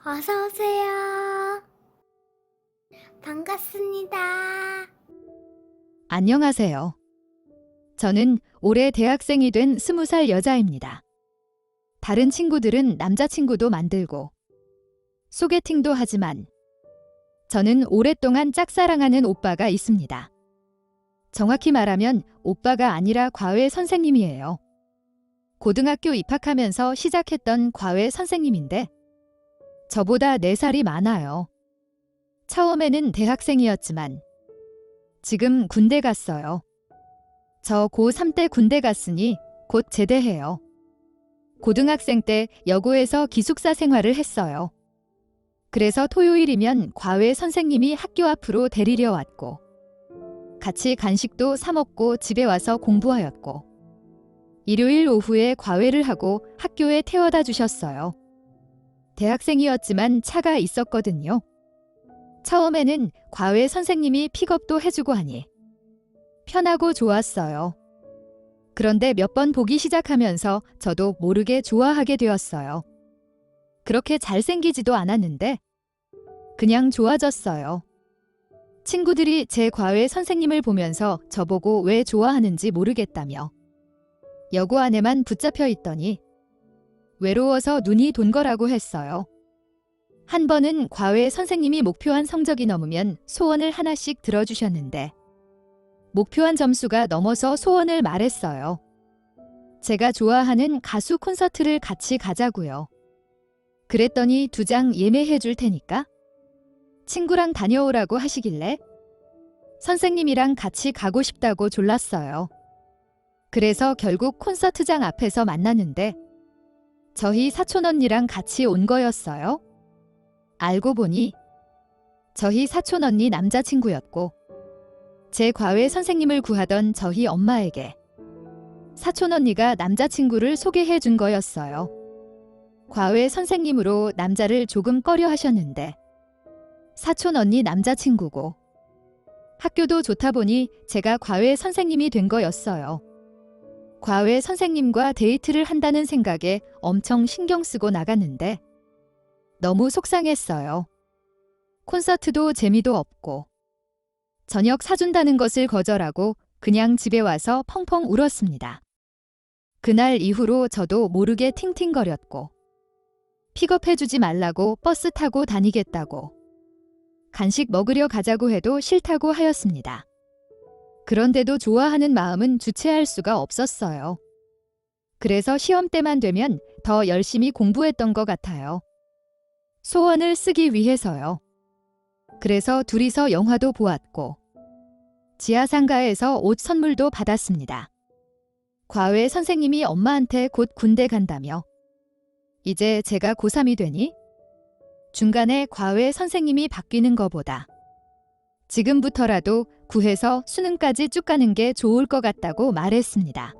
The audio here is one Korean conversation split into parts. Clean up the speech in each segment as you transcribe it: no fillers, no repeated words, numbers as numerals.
어서 오세요. 반갑습니다. 안녕하세요. 저는 올해 대학생이 된 20살 여자입니다. 다른 친구들은 남자친구도 만들고 소개팅도 하지만 저는 오랫동안 짝사랑하는 오빠가 있습니다. 정확히 말하면 오빠가 아니라 과외 선생님이에요. 고등학교 입학하면서 시작했던 과외 선생님인데 저보다 4살이 많아요. 처음에는 대학생이었지만 지금 군대 갔어요. 저 고3 때 군대 갔으니 곧 제대해요. 고등학생 때 여고에서 기숙사 생활을 했어요. 그래서 토요일이면 과외 선생님이 학교 앞으로 데리러 왔고 같이 간식도 사 먹고 집에 와서 공부하였고 일요일 오후에 과외를 하고 학교에 태워다 주셨어요. 대학생이었지만 차가 있었거든요. 처음에는 과외 선생님이 픽업도 해주고 하니 편하고 좋았어요. 그런데 몇 번 보기 시작하면서 저도 모르게 좋아하게 되었어요. 그렇게 잘생기지도 않았는데 그냥 좋아졌어요. 친구들이 제 과외 선생님을 보면서 저보고 왜 좋아하는지 모르겠다며 여고 안에만 붙잡혀 있더니 외로워서 눈이 돈 거라고 했어요. 한 번은 과외 선생님이 목표한 성적이 넘으면 소원을 하나씩 들어주셨는데 목표한 점수가 넘어서 소원을 말했어요. 제가 좋아하는 가수 콘서트를 같이 가자고요. 그랬더니 2장 예매해 줄 테니까 친구랑 다녀오라고 하시길래 선생님이랑 같이 가고 싶다고 졸랐어요. 그래서 결국 콘서트장 앞에서 만났는데 저희 사촌 언니랑 같이 온 거였어요. 알고 보니 저희 사촌 언니 남자친구였고 제 과외 선생님을 구하던 저희 엄마에게 사촌 언니가 남자친구를 소개해 준 거였어요. 과외 선생님으로 남자를 조금 꺼려 하셨는데 사촌 언니 남자친구고 학교도 좋다 보니 제가 과외 선생님이 된 거였어요. 과외 선생님과 데이트를 한다는 생각에 엄청 신경 쓰고 나갔는데 너무 속상했어요. 콘서트도 재미도 없고 저녁 사준다는 것을 거절하고 그냥 집에 와서 펑펑 울었습니다. 그날 이후로 저도 모르게 팅팅거렸고 픽업해주지 말라고 버스 타고 다니겠다고 간식 먹으려 가자고 해도 싫다고 하였습니다. 그런데도 좋아하는 마음은 주체할 수가 없었어요. 그래서 시험 때만 되면 더 열심히 공부했던 것 같아요. 소원을 쓰기 위해서요. 그래서 둘이서 영화도 보았고 지하상가에서 옷 선물도 받았습니다. 과외 선생님이 엄마한테 곧 군대 간다며 이제 제가 고3이 되니 중간에 과외 선생님이 바뀌는 거보다 지금부터라도 구해서 수능까지 쭉 가는 게 좋을 것 같다고 말했습니다.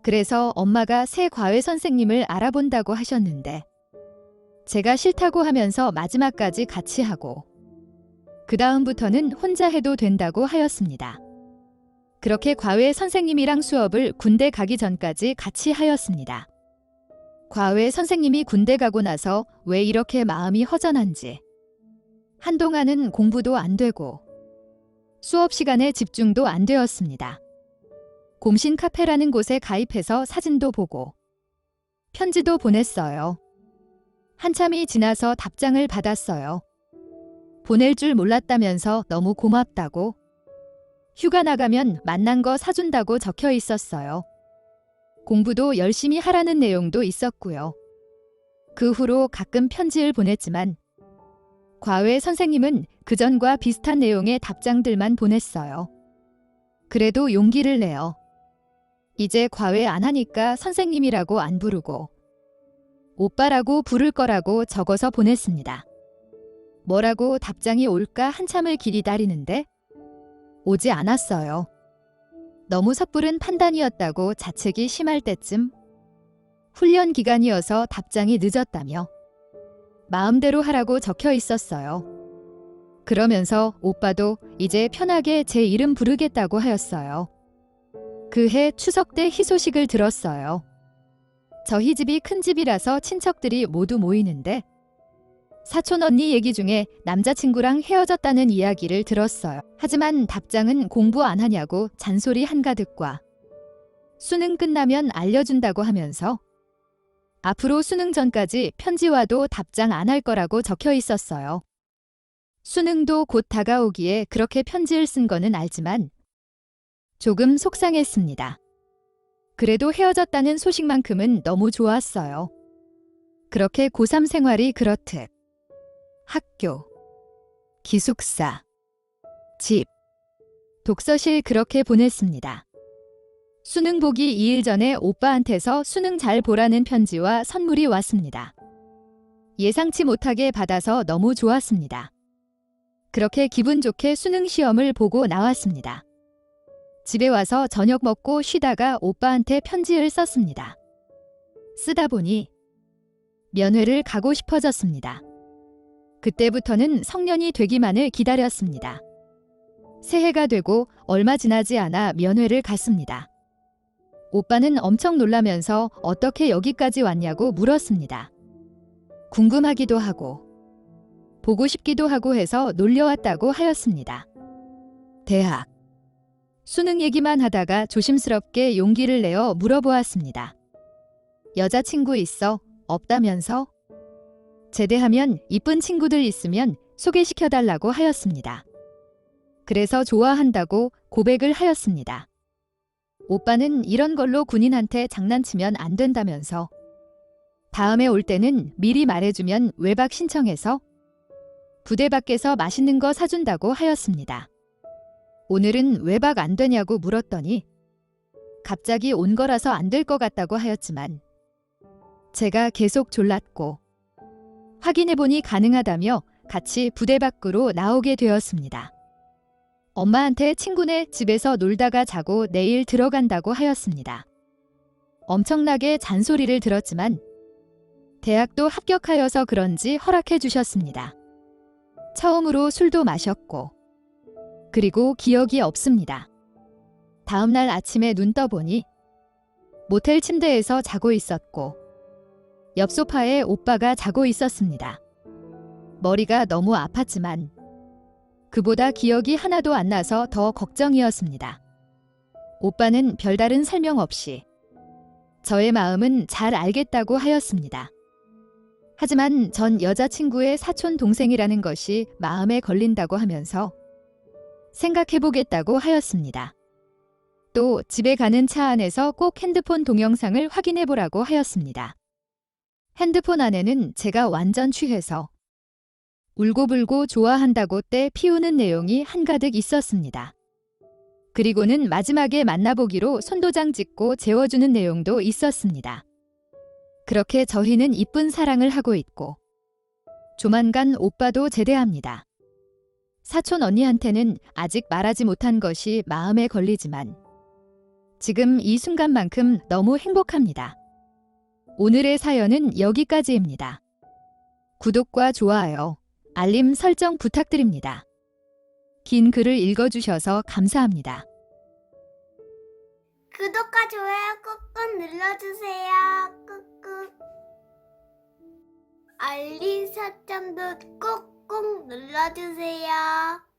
그래서 엄마가 새 과외 선생님을 알아본다고 하셨는데 제가 싫다고 하면서 마지막까지 같이 하고 그 다음부터는 혼자 해도 된다고 하였습니다. 그렇게 과외 선생님이랑 수업을 군대 가기 전까지 같이 하였습니다. 과외 선생님이 군대 가고 나서 왜 이렇게 마음이 허전한지 한동안은 공부도 안 되고 수업 시간에 집중도 안 되었습니다. 곰신 카페라는 곳에 가입해서 사진도 보고 편지도 보냈어요. 한참이 지나서 답장을 받았어요. 보낼 줄 몰랐다면서 너무 고맙다고 휴가 나가면 만난 거 사준다고 적혀 있었어요. 공부도 열심히 하라는 내용도 있었고요. 그 후로 가끔 편지를 보냈지만 과외 선생님은 그전과 비슷한 내용의 답장들만 보냈어요. 그래도 용기를 내어 이제 과외 안 하니까 선생님이라고 안 부르고 오빠라고 부를 거라고 적어서 보냈습니다. 뭐라고 답장이 올까 한참을 기다리는데 오지 않았어요. 너무 섣부른 판단이었다고 자책이 심할 때쯤 훈련 기간이어서 답장이 늦었다며 마음대로 하라고 적혀 있었어요. 그러면서 오빠도 이제 편하게 제 이름 부르겠다고 하였어요. 그해 추석 때 희소식을 들었어요. 저희 집이 큰 집이라서 친척들이 모두 모이는데 사촌 언니 얘기 중에 남자친구랑 헤어졌다는 이야기를 들었어요. 하지만 답장은 공부 안 하냐고 잔소리 한가득과 수능 끝나면 알려준다고 하면서 앞으로 수능 전까지 편지와도 답장 안 할 거라고 적혀 있었어요. 수능도 곧 다가오기에 그렇게 편지를 쓴 거는 알지만 조금 속상했습니다. 그래도 헤어졌다는 소식만큼은 너무 좋았어요. 그렇게 고3 생활이 그렇듯 학교, 기숙사, 집, 독서실 그렇게 보냈습니다. 수능 보기 2일 전에 오빠한테서 수능 잘 보라는 편지와 선물이 왔습니다. 예상치 못하게 받아서 너무 좋았습니다. 그렇게 기분 좋게 수능 시험을 보고 나왔습니다. 집에 와서 저녁 먹고 쉬다가 오빠한테 편지를 썼습니다. 쓰다 보니 면회를 가고 싶어졌습니다. 그때부터는 성년이 되기만을 기다렸습니다. 새해가 되고 얼마 지나지 않아 면회를 갔습니다. 오빠는 엄청 놀라면서 어떻게 여기까지 왔냐고 물었습니다. 궁금하기도 하고 보고 싶기도 하고 해서 놀려왔다고 하였습니다. 대학 수능 얘기만 하다가 조심스럽게 용기를 내어 물어보았습니다. 여자친구 있어? 없다면서? 제대하면 이쁜 친구들 있으면 소개시켜달라고 하였습니다. 그래서 좋아한다고 고백을 하였습니다. 오빠는 이런 걸로 군인한테 장난치면 안 된다면서 다음에 올 때는 미리 말해주면 외박 신청해서 부대 밖에서 맛있는 거 사준다고 하였습니다. 오늘은 외박 안 되냐고 물었더니 갑자기 온 거라서 안 될 것 같다고 하였지만 제가 계속 졸랐고 확인해보니 가능하다며 같이 부대 밖으로 나오게 되었습니다. 엄마한테 친구네 집에서 놀다가 자고 내일 들어간다고 하였습니다. 엄청나게 잔소리를 들었지만 대학도 합격하여서 그런지 허락해 주셨습니다. 처음으로 술도 마셨고 그리고 기억이 없습니다. 다음날 아침에 눈 떠보니 모텔 침대에서 자고 있었고 옆 소파에 오빠가 자고 있었습니다. 머리가 너무 아팠지만 그보다 기억이 하나도 안 나서 더 걱정이었습니다. 오빠는 별다른 설명 없이 저의 마음은 잘 알겠다고 하였습니다. 하지만 전 여자친구의 사촌 동생이라는 것이 마음에 걸린다고 하면서 생각해보겠다고 하였습니다. 또 집에 가는 차 안에서 꼭 핸드폰 동영상을 확인해보라고 하였습니다. 핸드폰 안에는 제가 완전 취해서 울고불고 좋아한다고 때 피우는 내용이 한가득 있었습니다. 그리고는 마지막에 만나보기로 손도장 찍고 재워주는 내용도 있었습니다. 그렇게 저희는 이쁜 사랑을 하고 있고 조만간 오빠도 제대합니다. 사촌 언니한테는 아직 말하지 못한 것이 마음에 걸리지만 지금 이 순간만큼 너무 행복합니다. 오늘의 사연은 여기까지입니다. 구독과 좋아요, 알림 설정 부탁드립니다. 긴 글을 읽어주셔서 감사합니다. 구독과 좋아요 꾹꾹 눌러주세요. 꾹꾹. 알림 설정도 꾹꾹 눌러주세요.